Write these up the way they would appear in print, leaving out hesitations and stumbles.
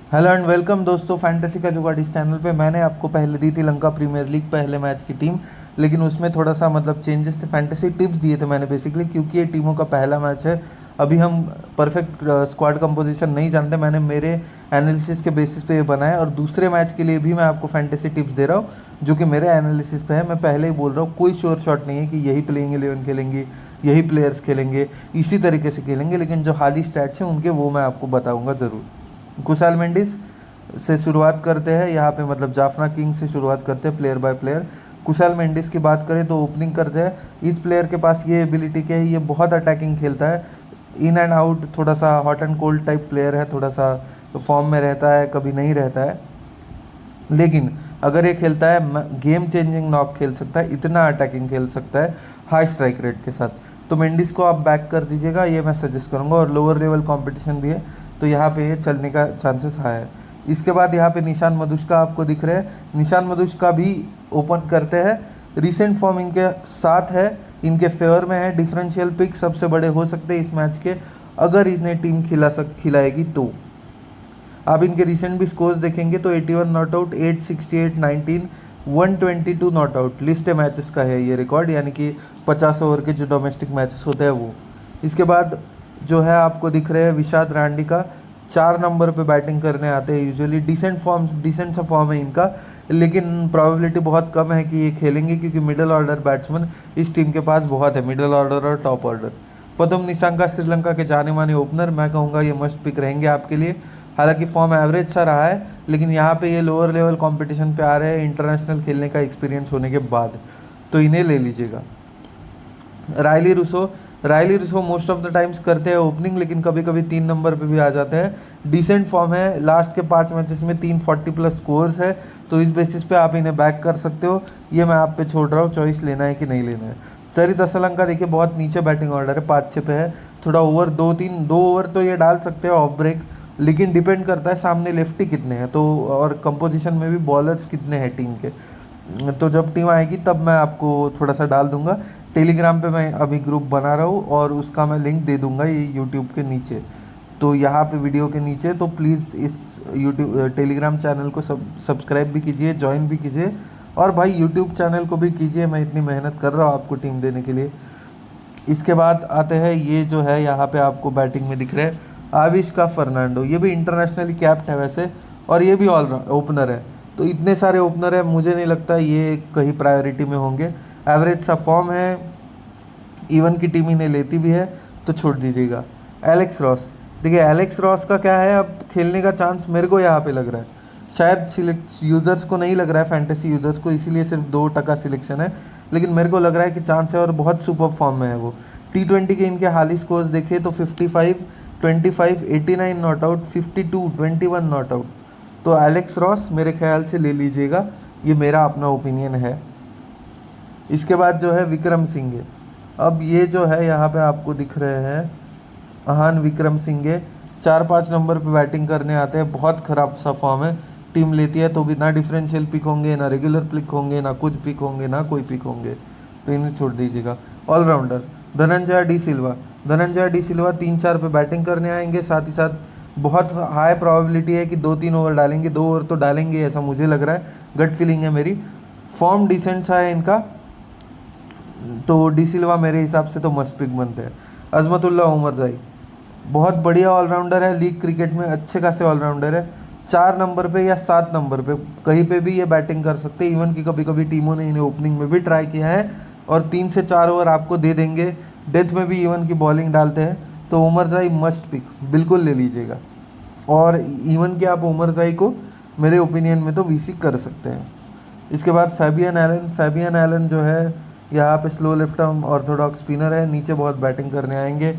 Hello and welcome दोस्तों, fantasy का जुगाड़। इस चैनल पे मैंने आपको पहले दी थी लंका प्रीमियर लीग पहले मैच की टीम, लेकिन उसमें थोड़ा सा मतलब चेंजेस थे। फैंटेसी टिप्स दिए थे मैंने बेसिकली, क्योंकि ये टीमों का पहला मैच है। अभी हम परफेक्ट स्क्वाड कंपोजिशन नहीं जानते। मैंने मेरे एनालिसिस के बेसिस पे ये बनाया, और दूसरे मैच के लिए भी मैं आपको फैंटेसी टिप्स दे रहा हूँ जो कि मेरे एनालिसिस पे है। मैं पहले ही बोल रहा हूँ, कोई श्योर शॉट नहीं है कि यही प्लेइंग 11 खेलेंगे, यही प्लेयर्स खेलेंगे, इसी तरीके से खेलेंगे, लेकिन जो हाल ही स्टैट्स हैं उनके वो मैं आपको बताऊँगा ज़रूर। कुशाल मेंडिस से शुरुआत करते हैं यहाँ पे, मतलब जाफना किंग से शुरुआत करते हैं player by player. Kushal Mendis की बात करें तो ओपनिंग करते हैं। इस प्लेयर के पास ये एबिलिटी क्या है, ये बहुत अटैकिंग खेलता है, इन एंड आउट, थोड़ा सा hot and cold type player है, थोड़ा सा फॉर्म में रहता है, कभी नहीं रहता है। लेकिन अगर ये खेलता है, गेम चेंजिंग नॉक खेल सकता है, इतना अटैकिंग खेल सकता है हाई स्ट्राइक रेट के साथ। तो मेंडिस को आप बैक कर दीजिएगा, ये मैं सजेस्ट करूँगा। और लोअर लेवल कंपटीशन भी है, तो यहाँ पे ये चलने का चांसेस हाई है। इसके बाद यहाँ पे निशान मधुष्का आपको दिख रहे हैं। निशान मधुष्का भी ओपन करते हैं। रिसेंट फॉर्म इनके साथ है, इनके फेवर में है। डिफरेंशियल पिक सबसे बड़े हो सकते हैं इस मैच के, अगर इन्हें टीम खिलाएगी तो। आप इनके रिसेंट भी स्कोर्स देखेंगे तो 81 not out, 868, 19, 122 not out. List matches का है ये रिकॉर्ड, यानी कि 50 ओवर के जो डोमेस्टिक मैचेस होते हैं वो। इसके बाद जो है आपको दिख रहे हैं विशाद रांडी का, 4 नंबर पे बैटिंग करने आते हैं यूजुअली। डिसेंट सा फॉर्म है इनका, लेकिन प्रोबेबिलिटी बहुत कम है कि ये खेलेंगे, क्योंकि मिडिल ऑर्डर बैट्समैन इस टीम के पास बहुत है, मिडिल ऑर्डर और टॉप ऑर्डर। पदम निसांका श्रीलंका के जाने माने ओपनर, मैं कहूँगा ये मस्ट पिक रहेंगे आपके लिए। हालांकि फॉर्म एवरेज सा रहा है, लेकिन यहाँ पे ये लोअर लेवल कंपटीशन पे आ रहे हैं इंटरनेशनल खेलने का एक्सपीरियंस होने के बाद, तो इन्हें ले लीजिएगा। Rilee Rossouw most of the times करते हैं ओपनिंग, लेकिन कभी कभी 3 नंबर पे भी आ जाते हैं। डिसेंट फॉर्म है, लास्ट के 5 मैचेस में 340+ स्कोर्स है, तो इस बेसिस पे आप इन्हें बैक कर सकते हो। ये मैं आप पे छोड़ रहा हूँ, चॉइस लेना है कि नहीं लेना है। चरित असलंका देखिए, बहुत नीचे बैटिंग ऑर्डर है, 5-6 पे है। थोड़ा ओवर 2 ओवर तो ये डाल सकते हैं ऑफ ब्रेक, लेकिन डिपेंड करता है सामने लेफ्टी कितने हैं, तो और कंपोजिशन में भी बॉलर्स कितने हैं टीम के। तो जब टीम आएगी तब मैं आपको थोड़ा सा डाल दूंगा। टेलीग्राम पे मैं अभी ग्रुप बना रहा हूँ, और उसका मैं लिंक दे दूंगा ये यूट्यूब के नीचे, तो यहाँ पे वीडियो के नीचे। तो प्लीज़ इस यूट्यूब टेलीग्राम चैनल को सब्सक्राइब भी कीजिए, ज्वाइन भी कीजिए, और भाई यूट्यूब चैनल को भी कीजिए, मैं इतनी मेहनत कर रहा हूँ आपको टीम देने के लिए। इसके बाद आते हैं, ये जो है यहाँ पे आपको बैटिंग में दिख रहे हैं आविष्का फर्नांडो। ये भी इंटरनेशनली कैप्ट है वैसे, और ये भी ऑल ओपनर है। तो इतने सारे ओपनर है, मुझे नहीं लगता ये कहीं प्रायोरिटी में होंगे। एवरेज सा फॉर्म है, इवन की टीम इन्हें लेती भी है, तो छोड़ दीजिएगा। एलेक्स रॉस, देखिए एलेक्स रॉस का क्या है, अब खेलने का चांस मेरे को यहाँ पे लग रहा है। शायद सिलेक्ट यूज़र्स को नहीं लग रहा है, फैंटेसी यूज़र्स को, इसीलिए सिर्फ 2% सिलेक्शन है, लेकिन मेरे को लग रहा है कि चांस है, और बहुत सुपर फॉर्म में है वो। T20 के इनके हाल ही स्कोर्स देखे तो 55, 25, 89 नॉट आउट, 52, 21 नॉट आउट। तो एलेक्स रॉस मेरे ख्याल से ले लीजिएगा, ये मेरा अपना ओपिनियन है। इसके बाद जो है विक्रम सिंघे। अब ये जो है यहाँ पे आपको दिख रहे हैं अहान विक्रम सिंघे, 4-5 नंबर पे बैटिंग करने आते हैं, बहुत ख़राब सा फॉर्म है। टीम लेती है तो भी ना डिफरेंशियल पिक होंगे, ना रेगुलर पिक होंगे, ना कुछ पिक होंगे, ना कोई पिक होंगे, तो इन्हें छोड़ दीजिएगा। ऑलराउंडर धनंजय डी सिल्वा 3-4 पे बैटिंग करने आएंगे, साथ ही साथ बहुत हाई प्रोबेबिलिटी है कि 2-3 ओवर डालेंगे, 2 ओवर तो डालेंगे ऐसा मुझे लग रहा है, गट फीलिंग है मेरी। फॉर्म डिसेंट सा है इनका, तो डी सिल्वा मेरे हिसाब से तो मस्ट पिक बनते हैं। अजमतुल्ला उमरजाई बहुत बढ़िया ऑलराउंडर है, लीग क्रिकेट में अच्छे खासे ऑलराउंडर है। 4 नंबर पे या 7 नंबर पे कहीं पे भी ये बैटिंग कर सकते हैं, इवन कि कभी कभी टीमों ने इन्हें ओपनिंग में भी ट्राई किया है, और 3 से 4 ओवर आपको दे देंगे। डेथ में भी इवन की बॉलिंग डालते हैं, तो उमरजाई मस्ट पिक बिल्कुल ले लीजिएगा। और इवन कि आप उमरजाई को मेरे ओपिनियन में तो वीसी कर सकते हैं। इसके बाद फैबियन एलन जो है यहाँ पे slow left arm Orthodox spinner है, नीचे बहुत बैटिंग करने आएंगे,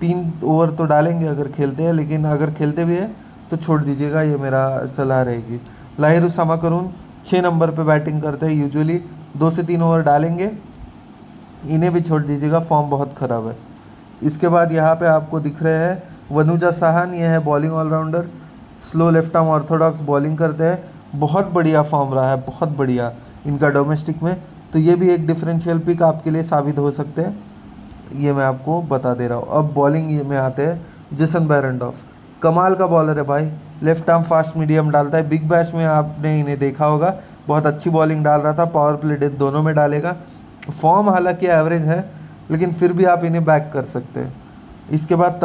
3 ओवर तो डालेंगे अगर खेलते हैं, लेकिन अगर खेलते भी है तो छोड़ दीजिएगा, ये मेरा सलाह रहेगी। लाहिरू समाकरून 6 नंबर पे बैटिंग करते हैं यूजुअली, 2 से 3 ओवर डालेंगे, इन्हें भी छोड़ दीजिएगा, फॉर्म बहुत ख़राब है। इसके बाद यहाँ पे आपको दिख रहे हैं वनुजा साहन, ये है bowling allrounder, slow left arm orthodox bowling करते हैं, बहुत बढ़िया फॉर्म रहा है, बहुत बढ़िया इनका डोमेस्टिक में, तो ये भी एक डिफरेंशियल पिक आपके लिए साबित हो सकते हैं, ये मैं आपको बता दे रहा हूँ। अब बॉलिंग में आते हैं जेसन बैरनडॉफ, कमाल का बॉलर है भाई, लेफ्ट आर्म फास्ट मीडियम डालता है। बिग बैश में आपने इन्हें देखा होगा, बहुत अच्छी बॉलिंग डाल रहा था, पावर प्ले डेथ दोनों में डालेगा। फॉर्म हालांकि एवरेज है, लेकिन फिर भी आप इन्हें बैक कर सकते हैं। इसके बाद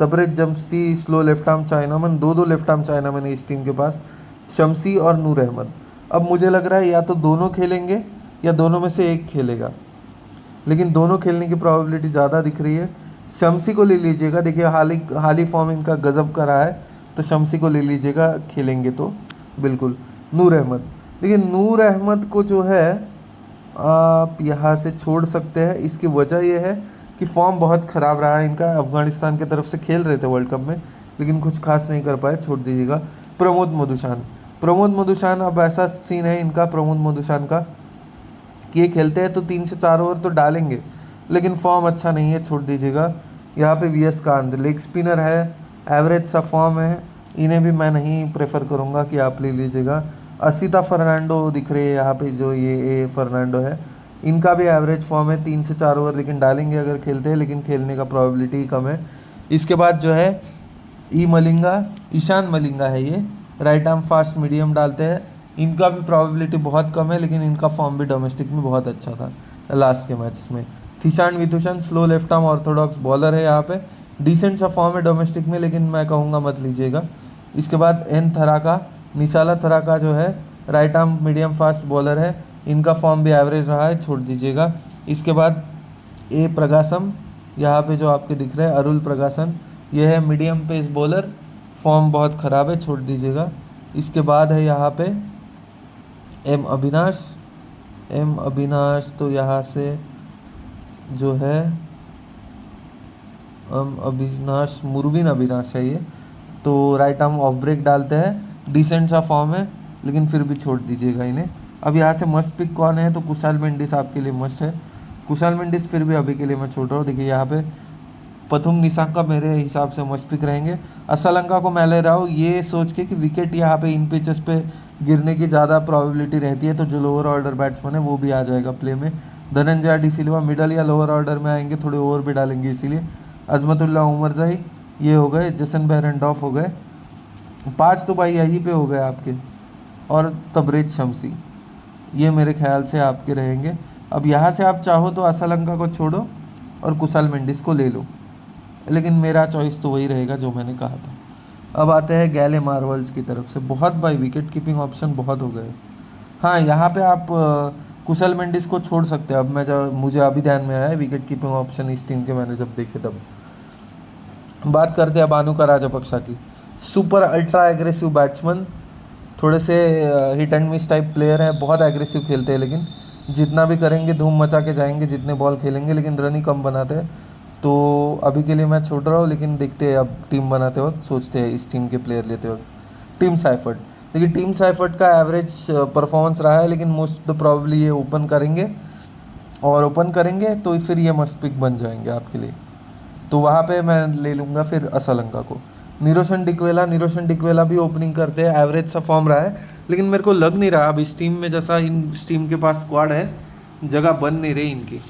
Tabraiz Shamsi slow left arm chinaman, दो लेफ्ट आर्म चाइनामैन है इस टीम के पास, शमसी और नूर अहमद। अब मुझे लग रहा है या तो दोनों खेलेंगे या दोनों में से एक खेलेगा, लेकिन दोनों खेलने की प्रोबेबिलिटी ज़्यादा दिख रही है। शमसी को ले लीजिएगा, देखिए हाल ही फॉर्म इनका गजब का रहा है, तो शमसी को ले लीजिएगा खेलेंगे तो बिल्कुल। नूर अहमद, देखिए नूर अहमद को जो है आप यहाँ से छोड़ सकते हैं। इसकी वजह यह है कि फॉर्म बहुत ख़राब रहा है इनका, अफगानिस्तान की तरफ से खेल रहे थे वर्ल्ड कप में, लेकिन कुछ खास नहीं कर पाए, छोड़ दीजिएगा। प्रमोद मधुशान, अब ऐसा सीन है इनका प्रमोद मधुशान का कि ये खेलते हैं तो 3 से 4 ओवर तो डालेंगे, लेकिन फॉर्म अच्छा नहीं है, छोड़ दीजिएगा। यहाँ पे वीएस कांत लेग स्पिनर है, एवरेज सा फॉर्म है, इन्हें भी मैं नहीं प्रेफर करूँगा कि आप ले लीजिएगा। असिता फर्नांडो दिख रही है यहाँ पे, जो ये फर्नांडो है, इनका भी एवरेज फॉर्म है, 3 से 4 ओवर लेकिन डालेंगे अगर खेलते हैं, लेकिन खेलने का प्रोबेबिलिटी कम है। इसके बाद जो है ईशान मलिंगा है, ये राइट आर्म फास्ट मीडियम डालते हैं, इनका भी प्रोबेबिलिटी बहुत कम है, लेकिन इनका फॉर्म भी डोमेस्टिक में बहुत अच्छा था लास्ट के मैचेस में। Theshan Vithushan slow left arm orthodox bowler है, यहाँ पे डिसेंट सा फॉर्म है डोमेस्टिक में, लेकिन मैं कहूँगा मत लीजिएगा। इसके बाद निशाला थराका जो है right arm medium fast bowler है, इनका फॉर्म भी एवरेज रहा है, छोड़ दीजिएगा। इसके बाद प्रकाशम यहाँ पे जो आपके दिख रहे हैं, अरुल प्रकाशन, ये है मीडियम पेस बॉलर, फॉर्म बहुत ख़राब है, छोड़ दीजिएगा। इसके बाद है यहाँ पे एम अविनाश, तो यहाँ से जो है मुरविन अविनाश है ये, तो राइट आर्म ऑफ ब्रेक डालते हैं, डिसेंट सा फॉर्म है, लेकिन फिर भी छोड़ दीजिएगा इन्हें। अब यहाँ से मस्ट पिक कौन है, तो कुशाल मेंडिस आपके लिए मस्ट है। कुशाल मेंडिस फिर भी अभी के लिए मैं छोड़ रहा हूँ। देखिए यहाँ पे पथुम निशंका मेरे हिसाब से मस्ट पिक रहेंगे। असलंका को मैं ले रहा हूँ ये सोच के कि विकेट यहाँ पे इन पिचेस पे गिरने की ज़्यादा प्रोबेबिलिटी रहती है, तो जो लोअर ऑर्डर बैट्समैन है वो भी आ जाएगा प्ले में। धनंजय डी सिल्वा मिडल या लोअर ऑर्डर में आएंगे, थोड़े ओवर भी डालेंगे इसीलिए। अजमतुल्ला उमरजाई ये हो गए, जसन बेरेंडॉफ हो गए, 5 तो भाई यहीं पे हो गए आपके, और तबरेज शमसी, ये मेरे ख्याल से आपके रहेंगे। अब यहाँ से आप चाहो तो असलंका को छोड़ो और कुशाल मेंडिस को ले लो, लेकिन मेरा चॉइस तो वही रहेगा जो मैंने कहा था। अब आते हैं गैले मार्वल्स की तरफ से, बहुत भाई विकेट कीपिंग ऑप्शन बहुत हो गए। हाँ, यहाँ पे आप कुशल मेंडिस को छोड़ सकते हैं। अब मुझे अभी ध्यान में आया है विकेट कीपिंग ऑप्शन इस टीम के मैंने जब देखे तब। बात करते हैं भानुका राजपक्षा की, सुपर अल्ट्रा एग्रेसिव बैट्समैन, थोड़े से hit and miss type player हैं, बहुत एग्रेसिव खेलते हैं, लेकिन जितना भी करेंगे धूम मचा के जाएंगे, जितने बॉल खेलेंगे, लेकिन रन ही कम बनाते हैं। तो अभी के लिए मैं छोड़ रहा हूँ, लेकिन देखते हैं अब टीम बनाते वक्त सोचते हैं इस टीम के प्लेयर लेते वक्त। टीम साइफर्ट, देखिए टीम साइफर्ट का एवरेज परफॉर्मेंस रहा है, लेकिन मोस्ट तो प्रॉब्ली ये ओपन करेंगे तो फिर ये मस्ट पिक बन जाएंगे आपके लिए, तो वहाँ पे मैं ले लूँगा फिर असलंका को। निरोशन डिकवेला भी ओपनिंग करते हैं, एवरेज सा फॉर्म रहा है, लेकिन मेरे को लग नहीं रहा अब इस टीम में जैसा इस टीम के पास स्क्वाड है, जगह बन नहीं रही इनकी,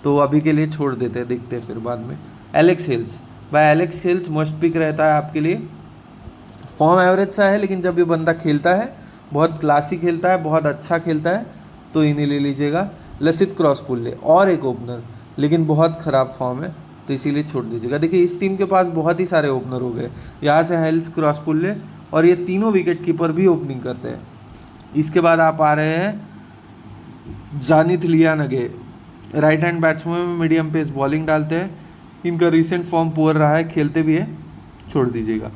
तो अभी के लिए छोड़ देते हैं, देखते हैं फिर बाद में। एलेक्स हेल्स मस्ट पिक रहता है आपके लिए, फॉर्म एवरेज सा है, लेकिन जब ये बंदा खेलता है बहुत क्लासी खेलता है, बहुत अच्छा खेलता है, तो इन्हें ले लीजिएगा। लसित क्रॉसपुल्ले और एक ओपनर, लेकिन बहुत ख़राब फॉर्म है, तो इसीलिए छोड़ दीजिएगा। देखिए इस टीम के पास बहुत ही सारे ओपनर हो गए, यहाँ से हेल्स, क्रॉसपुल्ले, और ये तीनों विकेट कीपर भी ओपनिंग करते हैं। इसके बाद आप आ रहे हैं जानित लियानगे, राइट हैंड बैट्समैन में मीडियम पेस बॉलिंग डालते हैं, इनका रिसेंट फॉर्म पुअर रहा है, खेलते भी है, छोड़ दीजिएगा।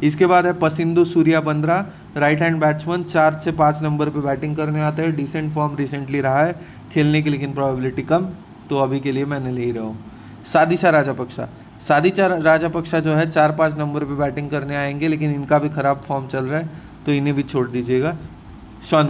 इसके बाद है Pasindu Surya Bandra, right hand batsman, 4 से 5 नंबर पे बैटिंग करने आते हैं, डिसेंट फॉर्म रिसेंटली रहा है, खेलने की लेकिन प्रोबेबिलिटी कम, तो अभी के लिए मैंने ले ही रहा हूँ। सादिशा राजापक्षा जो है 4-5 नंबर पे बैटिंग करने आएंगे, लेकिन इनका भी ख़राब फॉर्म चल रहा है, तो इन्हें भी छोड़ दीजिएगा। शॉन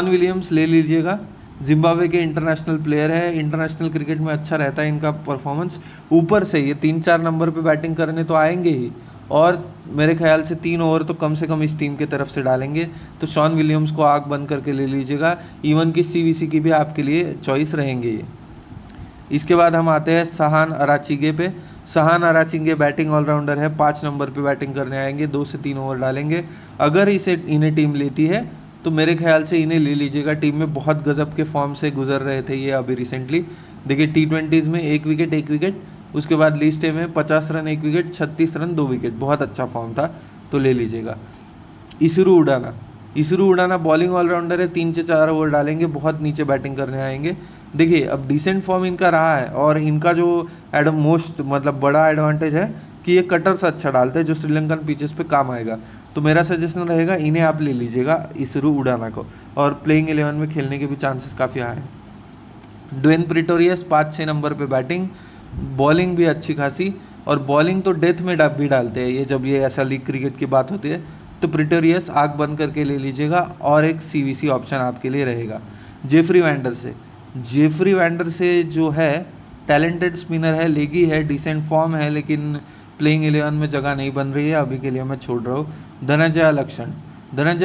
विलियम्स ले लीजिएगा, जिम्बाब्वे के इंटरनेशनल प्लेयर है, इंटरनेशनल क्रिकेट में अच्छा रहता है इनका परफॉर्मेंस, ऊपर से ये 3-4 नंबर पे बैटिंग करने तो आएंगे ही, और मेरे ख्याल से 3 ओवर तो कम से कम इस टीम की तरफ से डालेंगे, तो शॉन विलियम्स को आग बंद करके ले लीजिएगा। इवन की CVC की भी आपके लिए चॉइस रहेंगे ये। इसके बाद हम आते हैं सहान अराचीगे पे, सहान अराचिंगे बैटिंग ऑलराउंडर है, 5 नंबर पे बैटिंग करने आएंगे, 2 से 3 ओवर डालेंगे। अगर इन्हें टीम लेती है तो मेरे ख्याल से इन्हें ले लीजिएगा। टीम में बहुत गजब के फॉर्म से गुजर रहे थे ये अभी रिसेंटली। देखिए T20s में 1 विकेट, उसके बाद लिस्ट ए में 50 रन 1 विकेट, 36 रन 2 विकेट, बहुत अच्छा फॉर्म था, तो ले लीजिएगा। इसरू उडाना बॉलिंग ऑलराउंडर है, 3 से 4 ओवर डालेंगे, बहुत नीचे बैटिंग करने आएंगे। देखिए अब डिसेंट फॉर्म इनका रहा है, और इनका जो मोस्ट मतलब बड़ा एडवांटेज है कि ये कटर्स अच्छा डालते हैं जो श्रीलंकन पिचेस पे काम आएगा। तो मेरा सजेशन रहेगा इन्हें आप ले लीजिएगा, इसरू उडाना को, और प्लेइंग 11 में खेलने के भी चांसेस काफ़ी हाई हैं। ड्वेन प्रिटोरियस 5-6 नंबर पे बैटिंग, बॉलिंग भी अच्छी खासी, और बॉलिंग तो डेथ में भी डालते हैं ये, जब ये ऐसा लीग क्रिकेट की बात होती है तो प्रिटोरियस आँख बंद करके ले लीजिएगा। और एक CVC ऑप्शन आपके लिए रहेगा जेफरी वैंडर से जो है टैलेंटेड स्पिनर है, लेगी है, डिसेंट फॉर्म है, लेकिन प्लेइंग 11 में जगह नहीं बन रही है, अभी के लिए मैं छोड़ रहा हूँ। धनंजय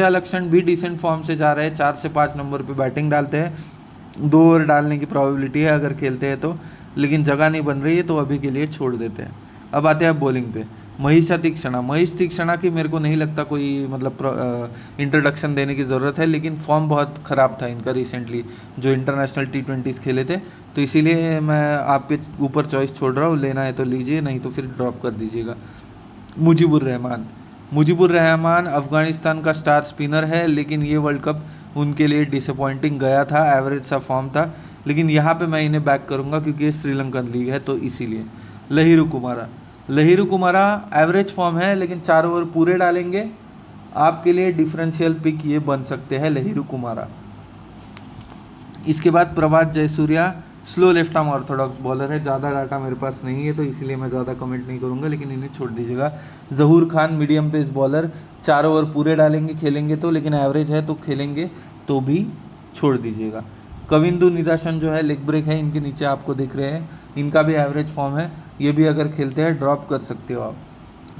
लक्षण भी डिसेंट फॉर्म से जा रहे हैं, 4 से 5 नंबर पे बैटिंग डालते हैं, 2 ओवर डालने की प्रोबेबिलिटी है अगर खेलते हैं तो, लेकिन जगह नहीं बन रही है तो अभी के लिए छोड़ देते हैं। अब आते हैं बॉलिंग पे। महेश तीक्षणा की मेरे को नहीं लगता कोई मतलब इंट्रोडक्शन देने की ज़रूरत है, लेकिन फॉर्म बहुत ख़राब था इनका रिसेंटली जो इंटरनेशनल T20s खेले थे, तो इसीलिए मैं आपके ऊपर चॉइस छोड़ रहा हूँ, लेना है तो लीजिए, नहीं तो फिर ड्रॉप कर दीजिएगा। मुजीबुर रहमान अफ़गानिस्तान का स्टार स्पिनर है, लेकिन ये वर्ल्ड कप उनके लिए डिसअपॉइंटिंग गया था, एवरेज सा फॉर्म था, लेकिन यहाँ पे मैं इन्हें बैक करूँगा क्योंकि ये श्रीलंकन लीग है तो इसीलिए। लहिरू कुमारा एवरेज फॉर्म है, लेकिन 4 ओवर पूरे डालेंगे, आपके लिए डिफरेंशियल पिक ये बन सकते हैं लहिरू कुमारा। इसके बाद Prabath Jayasuriya slow left arm orthodox bowler है, ज़्यादा डाटा मेरे पास नहीं है तो इसीलिए मैं ज़्यादा कमेंट नहीं करूँगा, लेकिन इन्हें छोड़ दीजिएगा। Zahoor Khan medium pace bowler, 4 over पूरे डालेंगे खेलेंगे तो, लेकिन एवरेज है तो खेलेंगे तो भी छोड़ दीजिएगा। कविंदु निदाशन जो है लेग ब्रेक है, इनके नीचे आपको दिख रहे हैं, इनका भी एवरेज फॉर्म है, ये भी अगर खेलते हैं ड्रॉप कर सकते हो आप।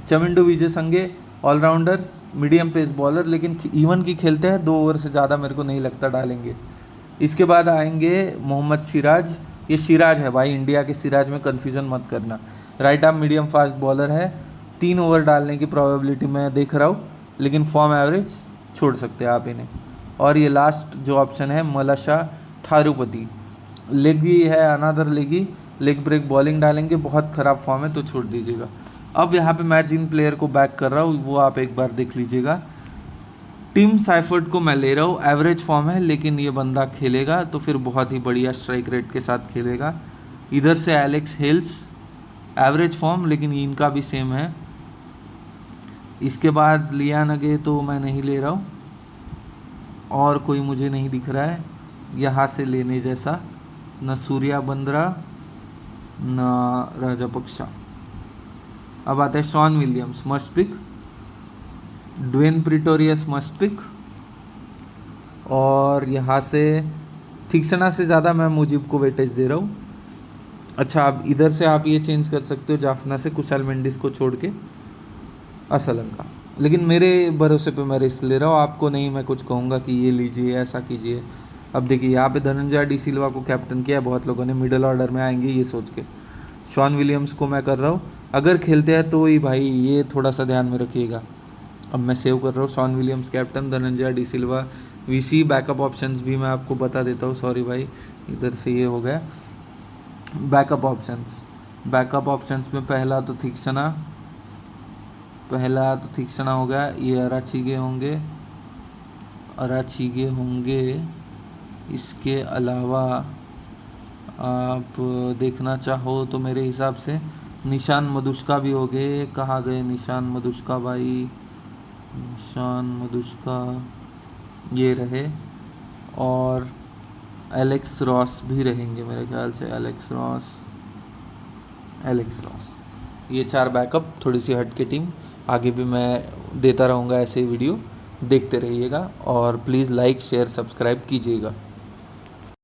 चमिंडू विजय संगे ऑलराउंडर मीडियम पेस बॉलर, लेकिन इवन की खेलते हैं, 2 ओवर से ज़्यादा मेरे को नहीं लगता डालेंगे। इसके बाद आएंगे मोहम्मद सिराज, ये सिराज है भाई, इंडिया के सिराज में कन्फ्यूज़न मत करना। Right arm medium fast bowler है, 3 ओवर डालने की प्रोबेबिलिटी मैं देख रहा हूँ, लेकिन फॉर्म एवरेज छोड़ सकते हैं आप इन्हें। और ये लास्ट जो ऑप्शन है मलाशा थारूपति, लेगी है, अनादर लेग ब्रेक बॉलिंग डालेंगे, बहुत ख़राब फॉर्म है तो छोड़ दीजिएगा। अब यहाँ पे मैं जिन प्लेयर को बैक कर रहा हूँ वो आप एक बार देख लीजिएगा। टिम साइफर्ट को मैं ले रहा हूँ, एवरेज फॉर्म है, लेकिन ये बंदा खेलेगा तो फिर बहुत ही बढ़िया स्ट्राइक रेट के साथ खेलेगा। इधर से एलेक्स हेल्स एवरेज फॉर्म, लेकिन इनका भी सेम है। इसके बाद लियान अगे तो मैं नहीं ले रहा हूँ, और कोई मुझे नहीं दिख रहा है यहाँ से लेने जैसा, न सूर्या बंद्रा न राजापक्षा। अब आते हैं Sean Williams must pick, Dwaine Pretorius must pick, और यहाँ से तीक्षणा से ज़्यादा मैं मुजीब को वेटेज दे रहा हूँ। अच्छा, अब इधर से आप ये चेंज कर सकते हो, जाफना से कुशाल मेंडिस को छोड़ के असलंका, लेकिन मेरे भरोसे पे मैं रिस्क ले रहा हूँ, आपको नहीं मैं कुछ कहूँगा कि ये लीजिए ऐसा कीजिए। अब देखिए यहाँ पे धनंजय डी सिल्वा को कैप्टन किया है बहुत लोगों ने, मिडिल ऑर्डर में आएंगे ये सोच के। शॉन विलियम्स को मैं कर रहा हूँ, अगर खेलते हैं तो ही भाई ये थोड़ा सा ध्यान में रखिएगा। अब मैं सेव कर रहा हूँ Sean Williams captain, Dhananjaya de Silva VC। Backup options भी मैं आपको बता देता हूँ, सॉरी भाई इधर से ये हो गया। बैकअप ऑप्शंस में पहला तो तीक्षणा हो गया, ये अराचीगे होंगे। इसके अलावा आप देखना चाहो तो मेरे हिसाब से निशान मधुष्का भी हो गए। कहाँ गए निशान मधुष्का भाई, निशान मधुष्का ये रहे, और एलेक्स रॉस भी रहेंगे मेरे ख्याल से, एलेक्स रॉस। ये 4 बैकअप, थोड़ी सी हट के टीम, आगे भी मैं देता रहूँगा ऐसे वीडियो, देखते रहिएगा और प्लीज़ लाइक शेयर सब्सक्राइब कीजिएगा।